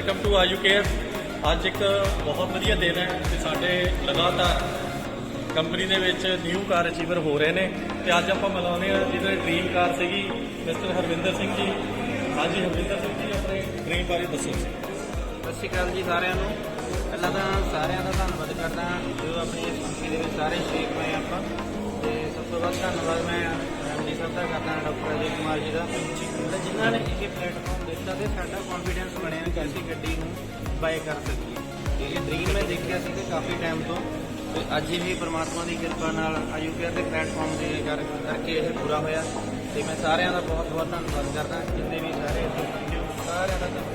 Welcome to आयू care. अज एक बहुत वधिया दिन है कि साडे लगातार company they which new car achiever हो रहे हैं। तो अज आप मिलाने जिन्हें ड्रीम कार सी मिस्टर हरविंदर सिंह जी। हाँ जी हरविंदर सिंह जी, अपने ड्रीम बारे दसो। सत श्री अकाल जी सारिਆਂ ਨੂੰ। ਪਹਿਲਾਂ ਤਾਂ ਸਾਰਿਆਂ ਦਾ ਧੰਨਵਾਦ ਕਰਦਾ ਜੋ ਆਪਣੀ ਇਸ ਕੰਪਨੀ ਦੇ ਵਿੱਚ ਸਾਰੇ ਸ਼ਰੀਕ ਹੋਏ ਆਪਾਂ। ਤੇ ਸਭ ਤੋਂ ਵੱਧ ਧੰਨਵਾਦ ਮੈਂ ਐਮਡੀ ਸਾਹਿਬ ਦਾ ਕਰਦਾ, ਡਾਕਟਰ ਅਜੇ ਕੁਮਾਰ ਜੀ ਦਾ, ਜਿਨ੍ਹਾਂ ਨੇ ਇਹ ਪਲੇਟਫਾਰਮ ਦਿੱਤਾ ਤੇ ਸਾਡਾ ਕੌਨਫੀਡੈਂਸ ਬਣਿਆ ਕਿ ਅਸੀਂ ਗੱਡੀ ਨੂੰ ਬਾਏ ਕਰ ਸਕੀਏ। ਤੇ ਇਹ ਡ੍ਰੀਮ ਮੈਂ ਦੇਖਿਆ ਸੀ ਕਿ ਕਾਫੀ ਟਾਈਮ ਤੋਂ, ਤੇ ਅੱਜ ਇਹ ਪਰਮਾਤਮਾ ਦੀ ਕਿਰਪਾ ਨਾਲ ਆਯੂ ਕੇਅਰ ਦੇ ਪਲੇਟਫਾਰਮ ਦੇ ਕਰਕੇ ਇਹ ਪੂਰਾ ਹੋਇਆ। ਤੇ ਮੈਂ ਸਾਰਿਆਂ ਦਾ ਬਹੁਤ ਬਹੁਤ ਧੰਨਵਾਦ ਕਰਦਾ, ਜਿੰਨੇ ਵੀ ਸਾਰੇ ਸਾਰਿਆਂ ਦਾ ਧੰਨਵਾਦ।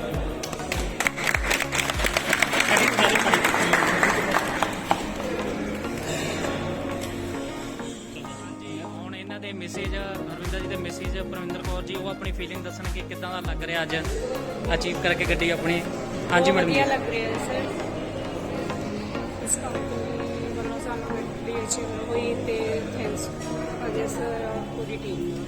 ਦੇ ਮੈਸੇਜ ਹਰਵਿੰਦਰ ਜੀ ਦੇ ਮੈਸੇਜ ਪਰਵਿੰਦਰ ਕੌਰ ਜੀ, ਉਹ ਆਪਣੀ ਫੀਲਿੰਗ ਦੱਸਣ ਕਿ ਕਿੱਦਾਂ ਦਾ ਲੱਗ ਰਿਹਾ ਅੱਜ ਅਚੀਵ ਕਰਕੇ ਗੱਡੀ ਆਪਣੀ। ਹਾਂਜੀ ਮੈਡਮ, ਵਧੀਆ ਲੱਗ ਰਿਹਾ ਹੈ ਸਰ। ਇਸ ਕੰਪਨੀ ਵੱਲੋਂ ਸਾਨੂੰ ਗੱਡੀ ਅਚੀਵ ਹੋਈ ਤੇ ਥੈਂਕਸ ਅਜੇ ਸਰ ਪੂਰੀ ਟੀਮ।